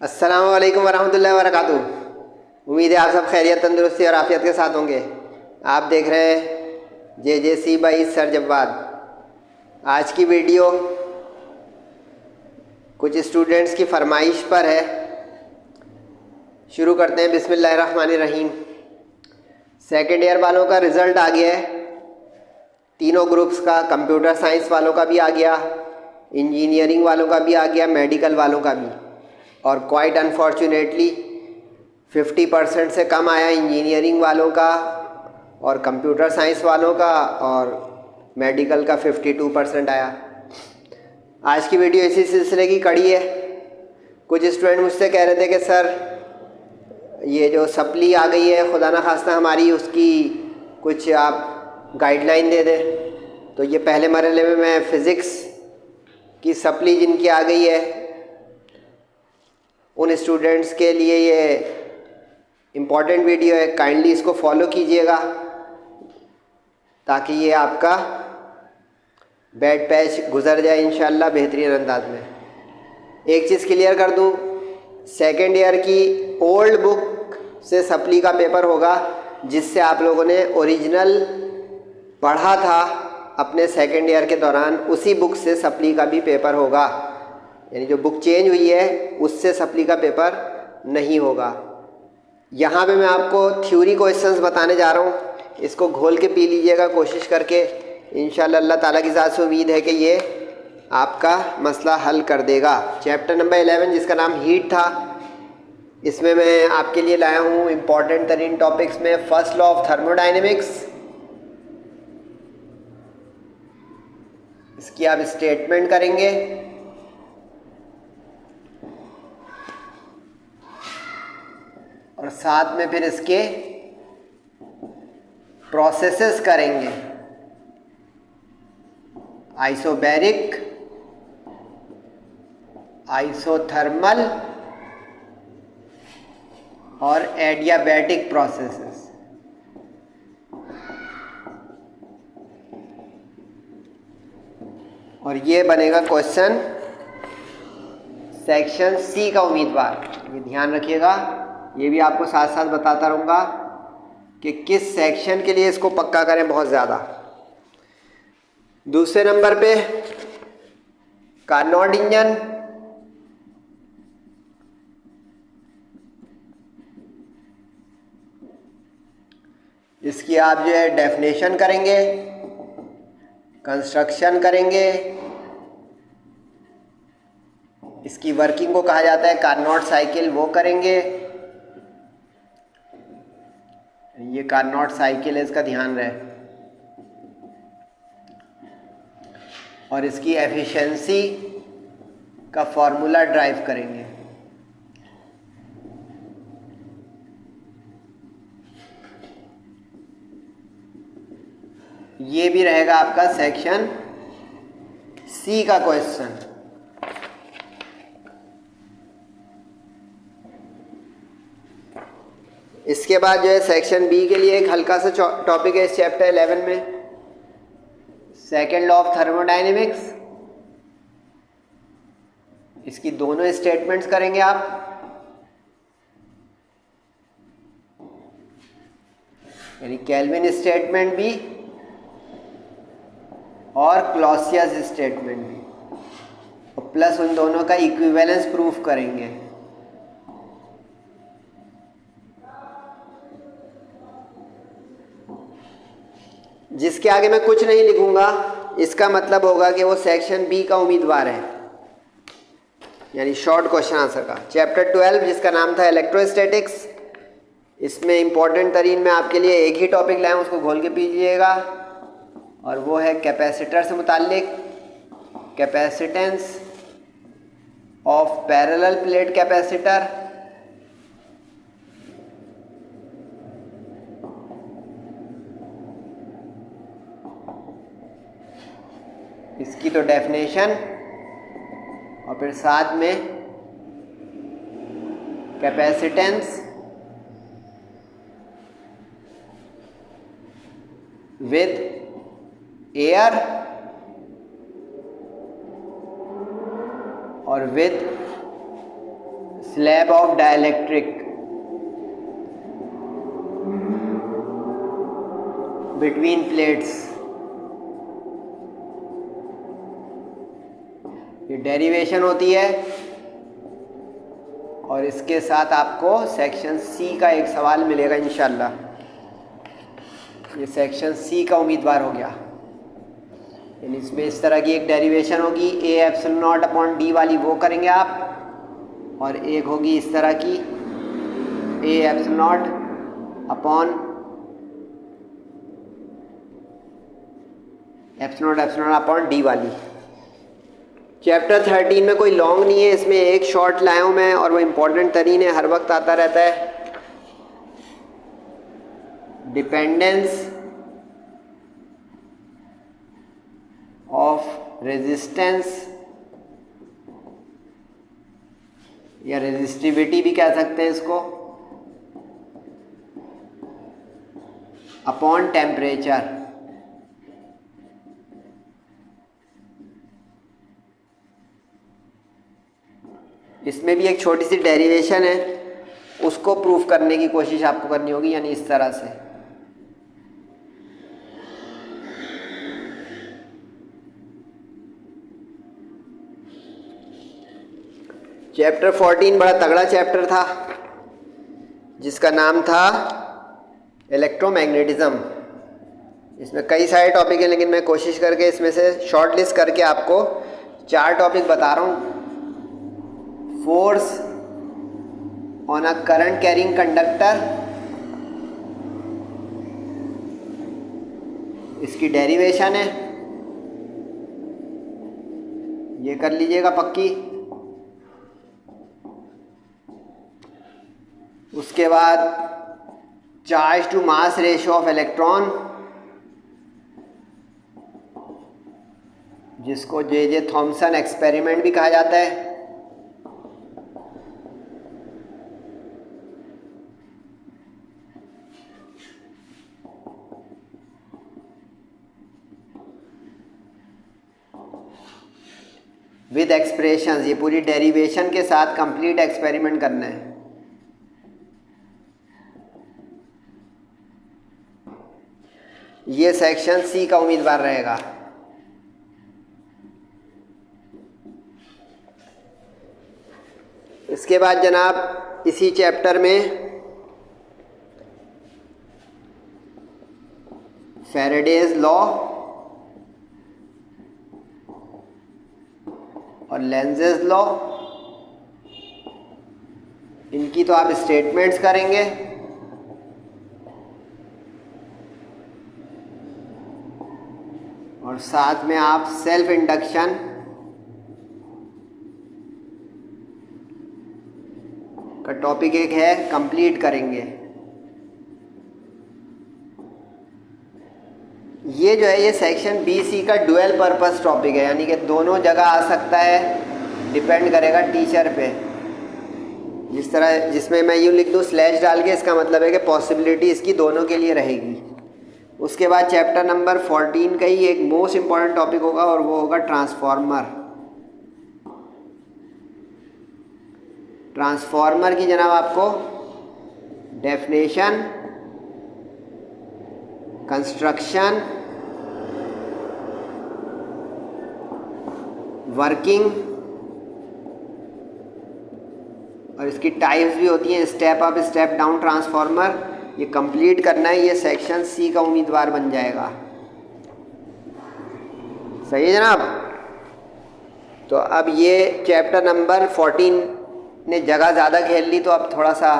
अस्सलाम वालेकुम वरहमतुल्लाहि वबरकातुहू। उम्मीद है आप सब खैरियत, तंदुरुस्ती और आफियत के साथ होंगे। आप देख रहे हैं JJC बाई सर जब्बाद। आज की वीडियो कुछ स्टूडेंट्स की फरमाइश पर है। शुरू करते हैं। बिस्मिल्लाहिर्रहमानिर्रहीम। सेकेंड ईयर वालों का रिज़ल्ट आ गया है, तीनों ग्रुप्स का। कंप्यूटर साइंस वालों का भी आ गया, इंजीनियरिंग वालों का भी आ गया, मेडिकल वालों का भी। और क्वाइट अनफॉर्चुनेटली 50% से कम आया इंजीनियरिंग वालों का और कंप्यूटर साइंस वालों का, और मेडिकल का 52% आया। आज की वीडियो इसी सिलसिले की कड़ी है। कुछ स्टूडेंट मुझसे कह रहे थे कि सर ये जो सप्ली आ गई है, खुदा ना खास्ता हमारी, उसकी कुछ आप गाइडलाइन दे दें। तो ये पहले मरहले में मैं फ़िज़िक्स की सप्ली जिनकी आ गई है उन स्टूडेंट्स के लिए ये इम्पॉर्टेंट वीडियो है। काइंडली इसको फॉलो कीजिएगा ताकि ये आपका बैड पैच गुजर जाए इंशाल्लाह बेहतरीन अंदाज में। एक चीज़ क्लियर कर दूं, सेकेंड ईयर की ओल्ड बुक से सप्ली का पेपर होगा, जिससे आप लोगों ने ओरिजिनल पढ़ा था अपने सेकेंड ईयर के दौरान, उसी बुक से सप्ली का भी पेपर होगा। यानी जो बुक चेंज हुई है उससे सप्ली का पेपर नहीं होगा। यहाँ पे मैं आपको थ्योरी क्वेश्चंस बताने जा रहा हूँ, इसको घोल के पी लीजिएगा कोशिश करके। इंशाल्लाह अल्लाह ताला की ज़ात से उम्मीद है कि ये आपका मसला हल कर देगा। चैप्टर नंबर 11 जिसका नाम हीट था, इसमें मैं आपके लिए लाया हूँ इम्पॉर्टेंट तरीन टॉपिक्स में फर्स्ट लॉ ऑफ थर्मोडाइनमिक्स। इसकी आप स्टेटमेंट करेंगे, और साथ में फिर इसके प्रोसेसेस करेंगे, आइसोबैरिक, आइसोथर्मल और एडियाबैटिक प्रोसेसेस। और ये बनेगा क्वेश्चन सेक्शन सी का उम्मीदवार। ये ध्यान रखिएगा, ये भी आपको साथ साथ बताता रहूँगा कि किस सेक्शन के लिए इसको पक्का करें बहुत ज़्यादा। दूसरे नंबर पे कार्नोट इंजन, इसकी आप जो है डेफिनेशन करेंगे, कंस्ट्रक्शन करेंगे, इसकी वर्किंग को कहा जाता है कार्नोट साइकिल, वो करेंगे। ये कार्नोट साइकिल है, इसका ध्यान रहे। और इसकी एफिशिएंसी का फॉर्मूला ड्राइव करेंगे। ये भी रहेगा आपका सेक्शन सी का क्वेश्चन। इसके बाद जो है सेक्शन बी के लिए एक हल्का सा टॉपिक है इस चैप्टर 11 में, सेकेंड लॉ ऑफ थर्मोडाइनमिक्स। इसकी दोनों स्टेटमेंट्स करेंगे आप। यानी केल्विन स्टेटमेंट भी और क्लॉसियस स्टेटमेंट भी, और प्लस उन दोनों का इक्विवेलेंस प्रूफ करेंगे। जिसके आगे मैं कुछ नहीं लिखूंगा, इसका मतलब होगा कि वो सेक्शन बी का उम्मीदवार है, यानी शॉर्ट क्वेश्चन आंसर का। चैप्टर 12 जिसका नाम था इलेक्ट्रोस्टैटिक्स, इसमें इंपॉर्टेंट तरीन में आपके लिए एक ही टॉपिक लाया हूँ, उसको घोल के पीजिएगा, और वो है कैपेसिटर से मुताल्लिक, capacitance of parallel plate capacitor. इसकी तो डेफिनेशन, और फिर साथ में कैपेसिटेंस विद एयर और with slab of dielectric between plates, ये डेरिवेशन होती है। और इसके साथ आपको सेक्शन सी का एक सवाल मिलेगा इंशाल्लाह। ये सेक्शन सी का उम्मीदवार हो गया। यानी इसमें इस तरह की एक डेरिवेशन होगी, A epsilon not upon D वाली वो करेंगे आप, और एक होगी इस तरह की A epsilon not upon D वाली। चैप्टर 13 में कोई लॉन्ग नहीं है, इसमें एक शॉर्ट लाया हूँ मैं, और वो इम्पोर्टेंट तरीन है, हर वक्त आता रहता है। डिपेंडेंस ऑफ रेजिस्टेंस या रेजिस्टिविटी भी कह सकते हैं इसको, अपॉन टेम्परेचर। इसमें भी एक छोटी सी डेरिवेशन है, उसको प्रूफ करने की कोशिश आपको करनी होगी, यानी इस तरह से। चैप्टर 14 बड़ा तगड़ा चैप्टर था, जिसका नाम था इलेक्ट्रोमैग्नेटिज्म। इसमें कई सारे टॉपिक हैं, लेकिन मैं कोशिश करके इसमें से शॉर्ट लिस्ट करके आपको 4 टॉपिक बता रहा हूँ। Force on a current carrying conductor, इसकी डेरिवेशन है, ये कर लीजिएगा पक्की। उसके बाद charge to mass ratio of electron, जिसको जे थॉमसन एक्सपेरिमेंट भी कहा जाता है। विद एक्सप्रेशंस, ये पूरी डेरिवेशन के साथ कंप्लीट एक्सपेरिमेंट करना है। ये सेक्शन सी का उम्मीदवार रहेगा। इसके बाद जनाब इसी चैप्टर में फैराडेज लॉ और लेंजेस लॉ, इनकी तो आप स्टेटमेंट्स करेंगे। और साथ में आप सेल्फ इंडक्शन का टॉपिक एक है, कंप्लीट करेंगे। ये जो है ये सेक्शन बी सी का डुअल पर्पस टॉपिक है, यानी कि दोनों जगह आ सकता है, डिपेंड करेगा टीचर पे। जिस तरह जिसमें मैं यूँ लिख दूँ स्लैश डाल के, इसका मतलब है कि पॉसिबिलिटी इसकी दोनों के लिए रहेगी। उसके बाद चैप्टर नंबर 14 का ही एक मोस्ट इम्पॉर्टेंट टॉपिक होगा, और वो होगा ट्रांसफार्मर। ट्रांसफार्मर की जनाब आपको डेफिनेशन, कंस्ट्रक्शन, वर्किंग, और इसकी टाइप्स भी होती हैं, step up step down transformer, ये कंप्लीट करना है। ये सेक्शन सी का उम्मीदवार बन जाएगा। सही है जनाब। तो अब ये चैप्टर नंबर 14 ने जगह ज़्यादा खेल ली, तो अब थोड़ा सा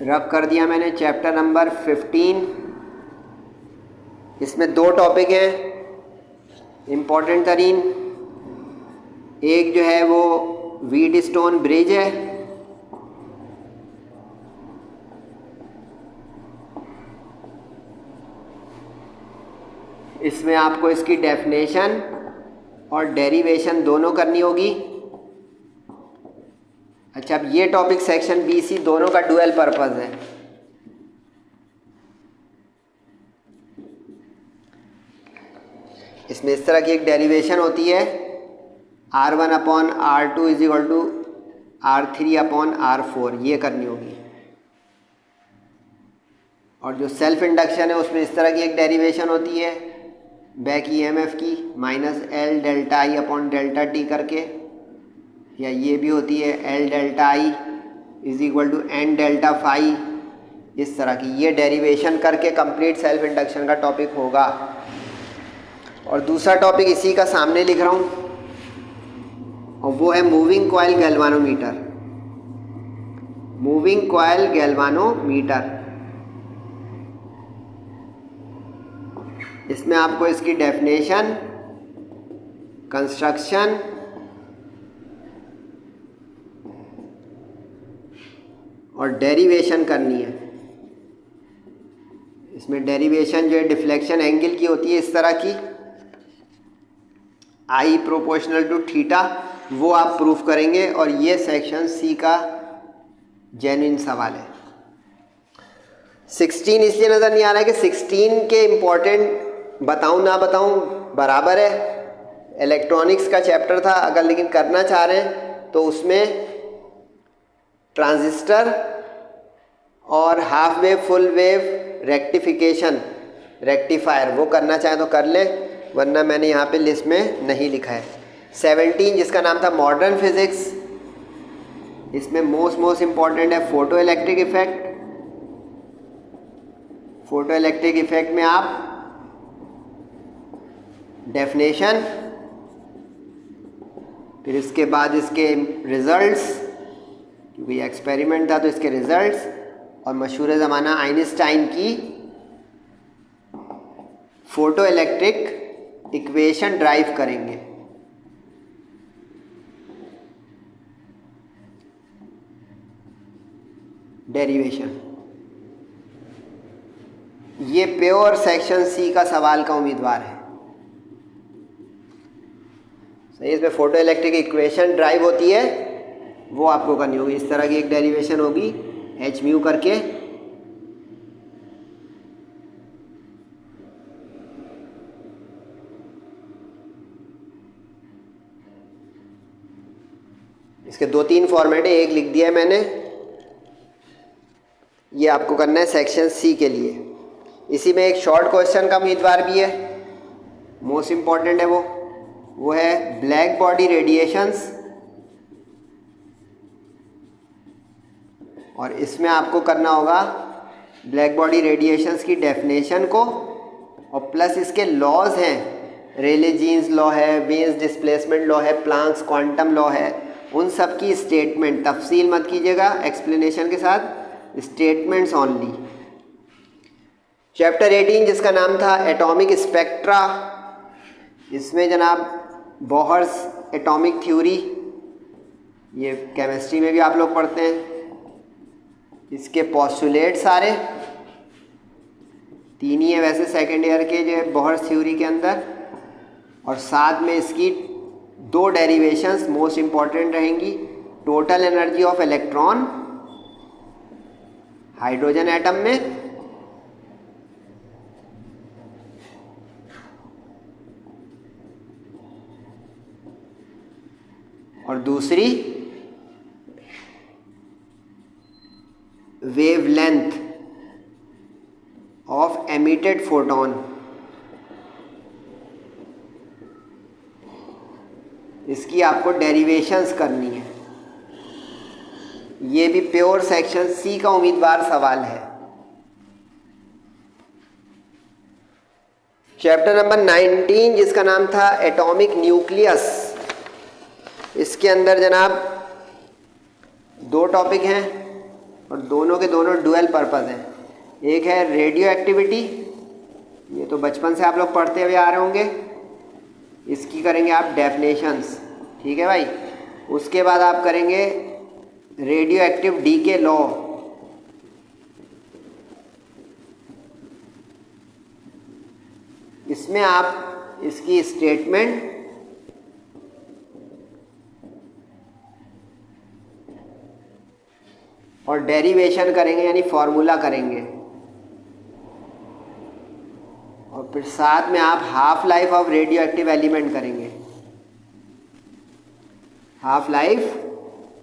रब कर दिया मैंने। चैप्टर नंबर 15, इसमें 2 टॉपिक हैं इम्पॉर्टेंट तरीन। एक जो है वो व्हीटस्टोन ब्रिज है, इसमें आपको इसकी डेफिनेशन और डेरिवेशन दोनों करनी होगी। अच्छा, अब ये टॉपिक सेक्शन बी सी दोनों का डुअल पर्पस है। इसमें इस तरह की एक डेरिवेशन होती है, R1 upon R2 is equal to R3/R4 ये करनी होगी। और जो सेल्फ इंडक्शन है उसमें इस तरह की एक डेरिवेशन होती है बैक ईएमएफ की -L∆I/∆T करके, या ये भी होती है L∆I = N∆φ, इस तरह की ये डेरिवेशन करके कंप्लीट सेल्फ इंडक्शन का टॉपिक होगा। और दूसरा टॉपिक इसी का सामने लिख रहा हूँ और वो है moving coil galvanometer. Moving coil galvanometer, इसमें आपको इसकी डेफिनेशन, कंस्ट्रक्शन और डेरिवेशन करनी है। इसमें डेरिवेशन जो है डिफ्लेक्शन एंगल की होती है इस तरह की, I = थीटा, वो आप प्रूफ करेंगे। और ये सेक्शन सी का जेन्युइन सवाल है। 16 इसलिए नज़र नहीं आ रहा है कि 16 के इम्पोर्टेंट बताऊं ना बताऊं बराबर है, इलेक्ट्रॉनिक्स का चैप्टर था। अगर लेकिन करना चाह रहे हैं तो उसमें ट्रांजिस्टर और half wave full wave rectification rectifier वो करना चाहें तो कर लें, वरना मैंने यहाँ पे लिस्ट में नहीं लिखा है। 17 जिसका नाम था मॉडर्न फिजिक्स, इसमें मोस्ट इम्पॉर्टेंट है photo electric effect. Photo electric effect में आप डेफिनेशन, फिर इसके बाद इसके रिजल्ट्स, क्योंकि ये एक्सपेरिमेंट था तो इसके रिजल्ट्स, और मशहूर ज़माना आइंस्टाइन की फोटो इलेक्ट्रिक इक्वेशन ड्राइव करेंगे। डेरिवेशन, ये प्योर सेक्शन सी का सवाल का उम्मीदवार है। सही, इसमें फोटो इलेक्ट्रिक इक्वेशन ड्राइव होती है, वो आपको करनी होगी। इस तरह की एक डेरिवेशन होगी hμ करके, इसके 2-3 फॉर्मेट है, एक लिख दिया है मैंने। ये आपको करना है सेक्शन सी के लिए। इसी में एक शॉर्ट क्वेश्चन का उम्मीदवार भी है, मोस्ट इम्पॉर्टेंट है वो है ब्लैक बॉडी रेडिएशंस। और इसमें आपको करना होगा ब्लैक बॉडी रेडिएशंस की डेफिनेशन को, और प्लस इसके लॉज हैं, रेले जीन्स लॉ है, वेन्स डिस्प्लेसमेंट लॉ है, प्लांक्स क्वांटम लॉ है, उन सब की स्टेटमेंट, तफसील मत कीजिएगा, एक्सप्लेनेशन के साथ, स्टेटमेंट्स ओनली। चैप्टर 18 जिसका नाम था एटॉमिक स्पेक्ट्रा, इसमें जनाब बोहर्स एटॉमिक थ्योरी, ये केमिस्ट्री में भी आप लोग पढ़ते हैं। इसके पोस्टुलेट सारे 3 ही है वैसे सेकेंड ईयर के जो बोहर्स थ्योरी के अंदर, और साथ में इसकी 2 डेरिवेशंस मोस्ट इम्पॉर्टेंट रहेंगी। Total energy of electron hydrogen atom में, और दूसरी वेवलेंथ ऑफ एमिटेड फोटोन। इसकी आपको डेरिवेशंस करनी है। ये भी प्योर सेक्शन सी का उम्मीदवार सवाल है। चैप्टर नंबर 19 जिसका नाम था एटॉमिक न्यूक्लियस, इसके अंदर जनाब 2 टॉपिक हैं और दोनों के दोनों डुअल पर्पस हैं। एक है रेडियो एक्टिविटी, ये तो बचपन से आप लोग पढ़ते हुए आ रहे होंगे, इसकी करेंगे आप डेफिनेशंस, ठीक है भाई। उसके बाद आप करेंगे रेडियो एक्टिव डीके लॉ, इसमें आप इसकी स्टेटमेंट और डेरिवेशन करेंगे, यानी फॉर्मूला करेंगे, और फिर साथ में आप half life of radioactive element करेंगे। Half life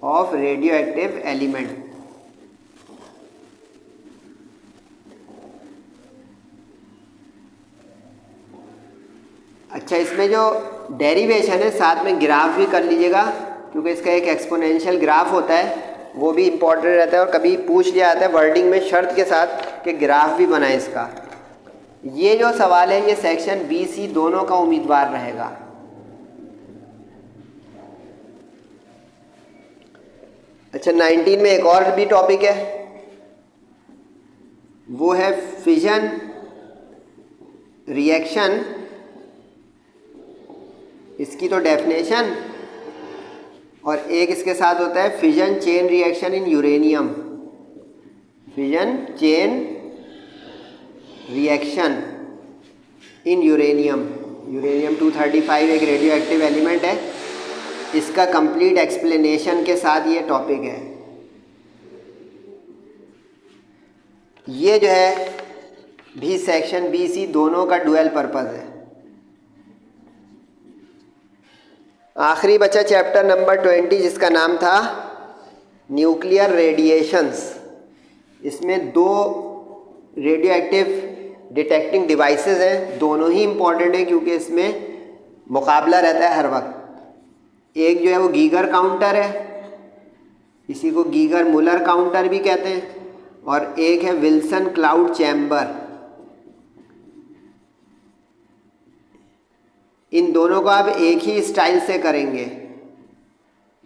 of radioactive element. अच्छा, इसमें जो डेरिवेशन है साथ में ग्राफ भी कर लीजिएगा, क्योंकि इसका एक एक्सपोनेंशियल ग्राफ होता है, वो भी इम्पोर्टेंट रहता है और कभी पूछ लिया जाता है वर्डिंग में शर्त के साथ कि ग्राफ भी बनाए इसका। ये जो सवाल है ये सेक्शन बी सी दोनों का उम्मीदवार रहेगा। अच्छा, 19 में एक और भी टॉपिक है, वो है फिजन रिएक्शन। इसकी तो डेफिनेशन, और एक इसके साथ होता है fission chain reaction in uranium. Fission chain reaction in uranium. Uranium 235 एक रेडियो एक्टिव एलिमेंट है, इसका कंप्लीट एक्सप्लेनेशन के साथ ये टॉपिक है। ये जो है भी सेक्शन बी सी दोनों का डुअल पर्पस है। आखिरी बचा चैप्टर नंबर 20 जिसका नाम था न्यूक्लियर रेडिएशंस। इसमें 2 रेडियो एक्टिव डिटेक्टिंग डिवाइसेस हैं, दोनों ही इम्पॉर्टेंट हैं क्योंकि इसमें मुकाबला रहता है हर वक्त। एक जो है वो गीगर काउंटर है, इसी को गीगर मुलर काउंटर भी कहते हैं, और एक है विल्सन क्लाउड चैम्बर। इन दोनों को आप एक ही स्टाइल से करेंगे,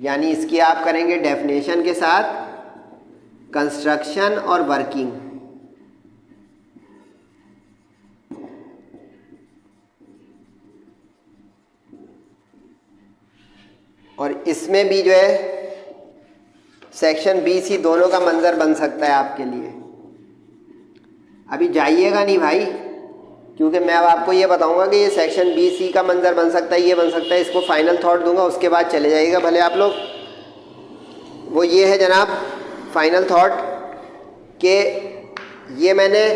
यानी इसकी आप करेंगे डेफिनेशन के साथ कंस्ट्रक्शन और वर्किंग। और इसमें भी जो है सेक्शन बी सी दोनों का मंजर बन सकता है आपके लिए। अभी जाइएगा नहीं भाई, क्योंकि मैं अब आपको ये बताऊंगा कि ये सेक्शन बी सी का मंजर बन सकता है, ये बन सकता है, इसको फाइनल थॉट दूंगा, उसके बाद चले जाइएगा भले आप लोग। वो ये है जनाब फाइनल थॉट कि ये मैंने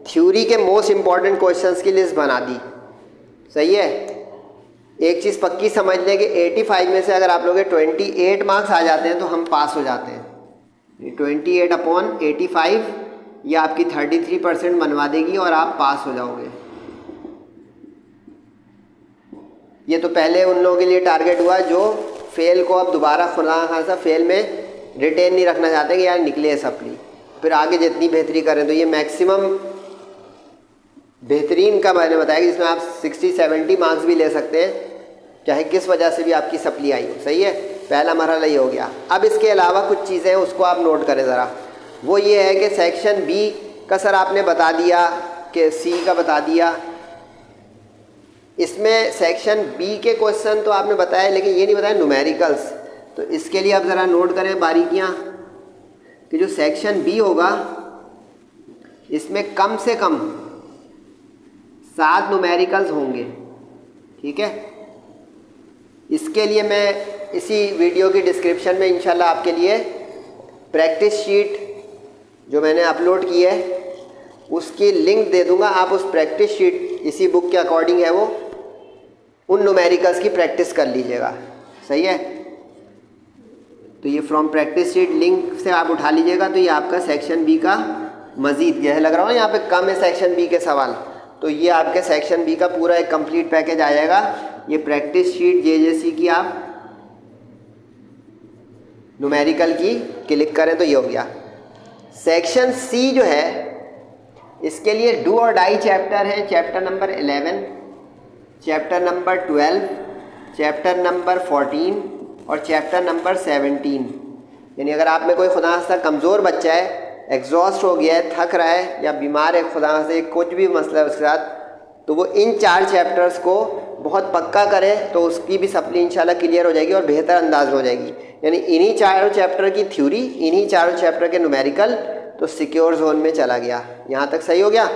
थ्योरी के मोस्ट इम्पॉर्टेंट क्वेश्चंस की लिस्ट बना दी। सही है, एक चीज़ पक्की समझ लें कि 85 में से अगर आप लोग 28 मार्क्स आ जाते हैं तो हम पास हो जाते हैं। 28/85 ये आपकी 33% बनवा देगी और आप पास हो जाओगे। ये तो पहले उन लोगों के लिए टारगेट हुआ जो फेल को अब दोबारा खुदा खासा फेल में रिटेन नहीं रखना चाहते कि यार निकले सप्ली, फिर आगे जितनी बेहतरी करें। तो ये मैक्सिमम बेहतरीन का मैंने बताया कि जिसमें आप 60-70 मार्क्स भी ले सकते हैं, चाहे किस वजह से भी आपकी सप्ली आई हो। सही है, पहला मरहला ये हो गया। अब इसके अलावा कुछ चीज़ें हैं उसको आप नोट करें ज़रा। वो ये है कि सेक्शन बी का सर आपने बता दिया कि सी का बता दिया, इसमें सेक्शन बी के क्वेश्चन तो आपने बताया, लेकिन ये नहीं बताया न्यूमेरिकल्स। तो इसके लिए आप ज़रा नोट करें बारीकियाँ कि जो सेक्शन बी होगा इसमें कम से कम 7 न्यूमेरिकल्स होंगे। ठीक है, इसके लिए मैं इसी वीडियो की डिस्क्रिप्शन में इंशाल्लाह आपके लिए प्रैक्टिस शीट जो मैंने अपलोड की है उसकी लिंक दे दूंगा। आप उस प्रैक्टिस शीट इसी बुक के अकॉर्डिंग है वो, उन न्यूमेरिकल्स की प्रैक्टिस कर लीजिएगा। सही है, तो ये फ्रॉम प्रैक्टिस शीट लिंक से आप उठा लीजिएगा। तो ये आपका सेक्शन बी का मज़ीद, यह लग रहा है यहाँ पे कम है सेक्शन बी के सवाल, तो ये आपके सेक्शन बी का पूरा एक कंप्लीट पैकेज आ जाएगा। ये प्रैक्टिस शीट जेजेसी की आप न्यूमेरिकल की क्लिक करें तो ये हो गया। सेक्शन सी जो है इसके लिए डू और डाई चैप्टर हैं, chapter number 11, chapter number 12, chapter number 14 और चैप्टर नंबर 17। यानी अगर आप में कोई खुदा सा कमज़ोर बच्चा है, एग्जॉस्ट हो गया है, थक रहा है या बीमार है, खुदा से कुछ भी मसला है उसके साथ, तो वो इन 4 चैप्टर्स को बहुत पक्का करे तो उसकी भी सप्ली इंशाल्लाह क्लियर हो जाएगी और बेहतर अंदाज में हो जाएगी। यानी इन्हीं 4 चैप्टर की थ्योरी, इन्हीं 4 चैप्टर के न्यूमेरिकल, तो सिक्योर जोन में चला गया। यहाँ तक सही हो गया।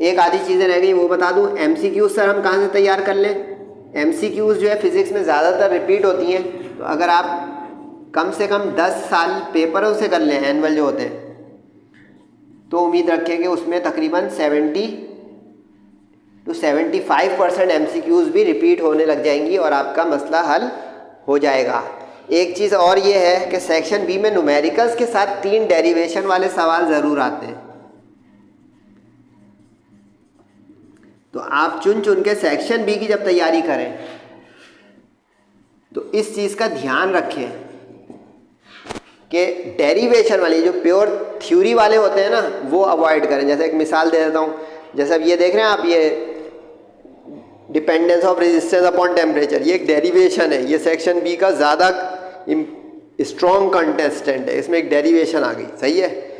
एक आधी चीज़ें रह गई वो बता दूँ। MCQs सर हम कहाँ से तैयार कर लें? MCQs जो है फिज़िक्स में ज़्यादातर रिपीट होती हैं, तो अगर आप कम से कम 10 साल पेपरों से कर लें, एनुअल जो होते हैं, तो उम्मीद रखें कि उसमें तकरीबन 70 to 75% MCQs भी रिपीट होने लग जाएंगी और आपका मसला हल हो जाएगा। एक चीज़ और ये है कि सेक्शन बी में न्यूमेरिकल्स के साथ 3 डेरिवेशन वाले सवाल ज़रूर आते हैं, तो आप चुन चुन के सेक्शन बी की जब तैयारी करें तो इस चीज़ का ध्यान रखें कि डेरिवेशन वाली जो प्योर थ्योरी वाले होते हैं ना वो अवॉइड करें। जैसे एक मिसाल दे देता हूँ, जैसे अब ये देख रहे हैं आप, ये dependence of resistance upon temperature, ये एक डेरिवेशन है, ये सेक्शन बी का ज़्यादा स्ट्रॉन्ग कंटेस्टेंट है, इसमें एक डेरिवेशन आ गई, सही है।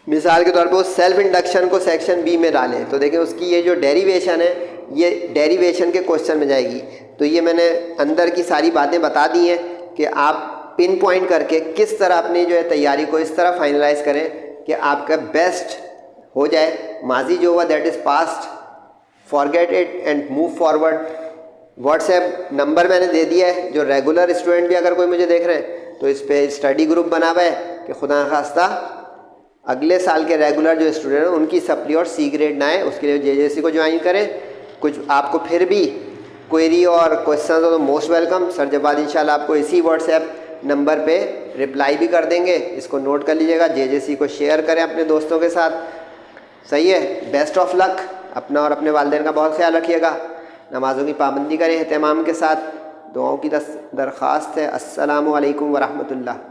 मिसाल के तौर पे उस सेल्फ इंडक्शन को सेक्शन बी में डालें तो देखें उसकी ये जो डेरिवेशन है ये डेरिवेशन के क्वेश्चन में जाएगी। तो ये मैंने अंदर की सारी बातें बता दी हैं कि आप पिन पॉइंट करके किस तरह अपनी जो है तैयारी को इस तरह फाइनलाइज करें कि आपका बेस्ट हो जाए। माजी जो हुआ that is past, forget it and move forward. WhatsApp number मैंने दे दिया है, जो रेगुलर स्टूडेंट भी अगर कोई मुझे देख रहे हैं तो इस पर स्टडी ग्रुप बना हुआ है कि खुदा खास्ता अगले साल के रेगुलर जो स्टूडेंट हैं उनकी सप्ली और सी ग्रेड ना आए, उसके लिए जेजेसी को ज्वाइन करें। कुछ आपको फिर भी क्वेरी और क्वेश्चन हो तो मोस्ट वेलकम। सर जवाब इंशाल्लाह आपको इसी व्हाट्सएप नंबर पे रिप्लाई भी कर देंगे, इसको नोट कर लीजिएगा। जेजेसी को शेयर करें अपने दोस्तों के साथ, सही है। बेस्ट ऑफ लक, अपना और अपने वालिदैन का बहुत ख्याल रखिएगा। नमाज़ों की पाबंदी करें एहतमाम के साथ, दुआओं की दरख्वास्त है। अस्सलामु अलैकुम वरहमतुल्लाह।